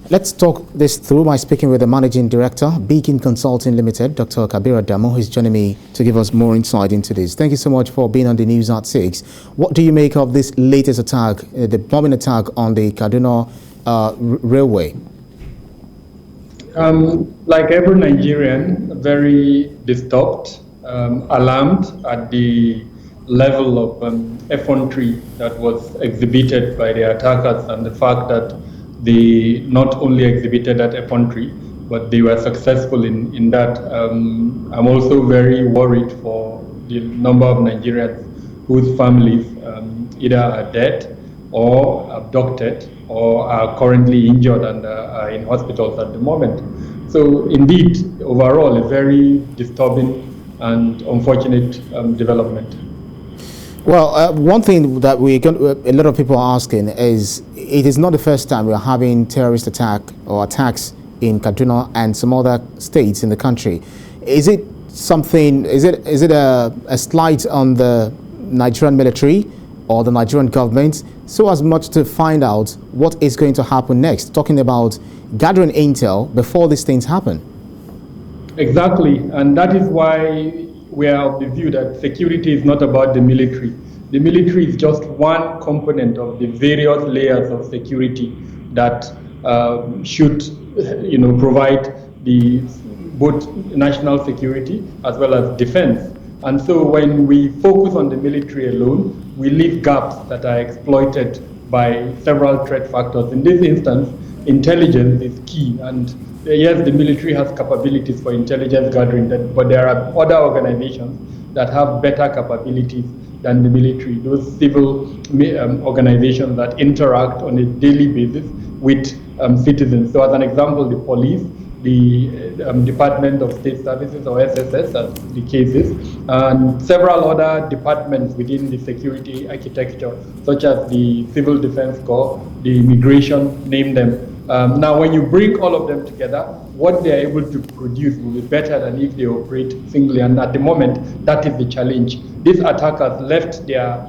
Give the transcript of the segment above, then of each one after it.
Let's talk this through by speaking with the Managing Director, Beacon Consulting Limited, Dr. Kabir Adamu, who's joining me to give us more insight into this. Thank you so much for being on the news at 6. What do you make of this latest attack, the bombing attack on the Kaduna railway? Like every Nigerian, very disturbed, alarmed at the level of effrontery that was exhibited by the attackers, and the fact that they not only exhibited that effrontery, but they were successful in that. I'm also very worried for the number of Nigerians whose families either are dead or abducted or are currently injured and are in hospitals at the moment. So indeed, overall, a very disturbing and unfortunate development. Well, one thing that a lot of people are asking is, it is not the first time we're having terrorist attack or attacks in Kaduna and some other states in the country. Is it something? Is it a slight on the Nigerian military or the Nigerian government, so as much to find out what is going to happen next? Talking about gathering intel before these things happen. Exactly, and that is why we are of the view that security is not about the military. The military is just one component of the various layers of security that should, provide the both national security as well as defense. And so when we focus on the military alone, we leave gaps that are exploited by several threat factors. In this instance, intelligence is key, and yes, the military has capabilities for intelligence gathering, but there are other organizations that have better capabilities than the military, those civil organizations that interact on a daily basis with citizens. So as an example, the police, the Department of State Services, or SSS as the case is, and several other departments within the security architecture, such as the Civil Defense Corps, the Immigration, name them. Now, when you bring all of them together, what they are able to produce will be better than if they operate singly. And at the moment, that is the challenge. These attackers left their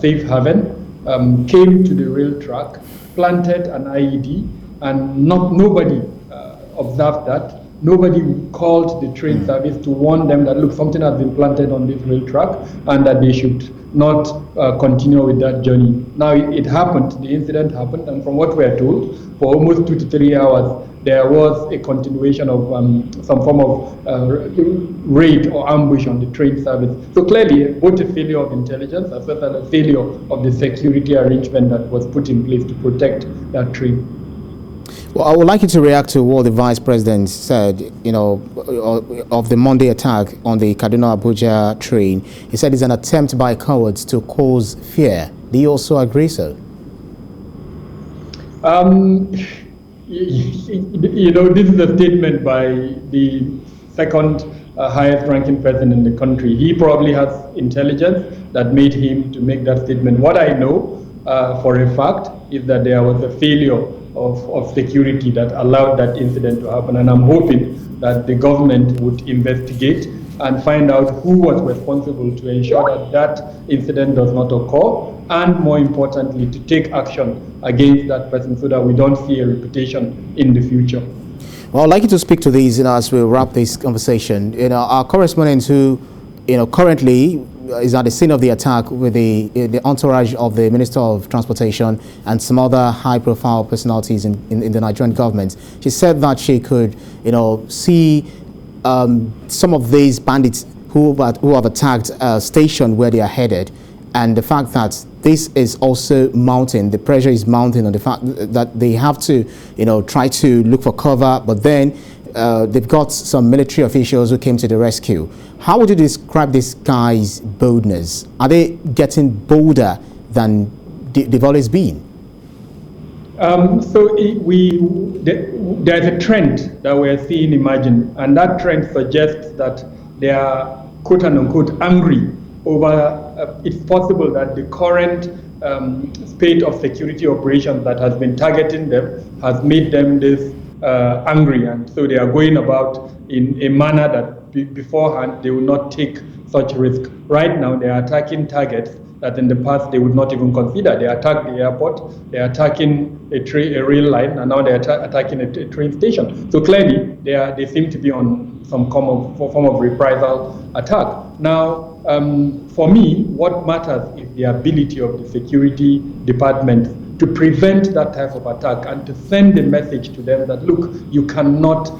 safe haven, came to the rail track, planted an IED, and nobody observed that. Nobody called the train service to warn them that, look, something has been planted on this rail track and that they should not continue with that journey. Now, it happened, the incident happened, and from what we are told, for almost 2 to 3 hours, there was a continuation of some form of raid or ambush on the train service. So clearly, both a failure of intelligence as well as a failure of the security arrangement that was put in place to protect that train. Well, I would like you to react to what the Vice President said, of the Monday attack on the Kaduna-Abuja train. He said it's an attempt by cowards to cause fear. Do you also agree so? This is a statement by the second highest ranking person in the country. He probably has intelligence that made him to make that statement. What I know for a fact is that there was a failure of security that allowed that incident to happen, and I'm hoping that the government would investigate and find out who was responsible to ensure that that incident does not occur, and more importantly, to take action against that person so that we don't see a reputation in the future. Well, I'd like you to speak to these as we wrap this conversation. Our correspondent who, currently is at the scene of the attack with the entourage of the Minister of Transportation and some other high-profile personalities in the Nigerian government. She said that she could, see some of these bandits who have attacked a station where they are headed, and the fact that this is also mounting, the pressure is mounting on the fact that they have to, try to look for cover, but then they've got some military officials who came to the rescue. How would you describe this guy's boldness? Are they getting bolder than they've always been? There's a trend that we're seeing emerging, and that trend suggests that they are quote unquote angry over it's possible that the current spate of security operations that has been targeting them has made them this angry, and so they are going about in a manner that beforehand they will not take such risk. Right now, they are attacking targets that in the past they would not even consider. They attacked the airport, they're attacking a rail line, and now they're attacking a train station. So clearly, they seem to be on some form of reprisal attack. Now, for me, what matters is the ability of the security department to prevent that type of attack and to send a message to them that, look, you cannot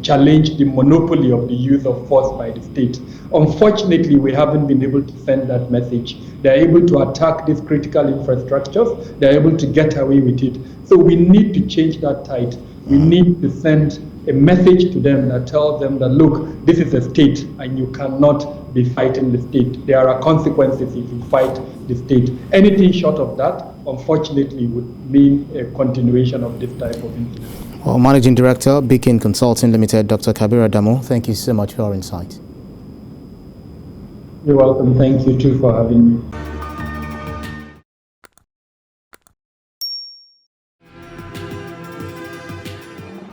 challenge the monopoly of the use of force by the state. Unfortunately, we haven't been able to send that message. They're able to attack these critical infrastructures. They're able to get away with it. So we need to change that tide. We need to send a message to them that tells them that, look, this is a state and you cannot be fighting the state. There are consequences if you fight the state. Anything short of that, unfortunately, would mean a continuation of this type of incident. Well, Managing Director, Beacon Consulting Limited, Dr. Kabir Adamu, thank you so much for your insight. You're welcome. Thank you too for having me.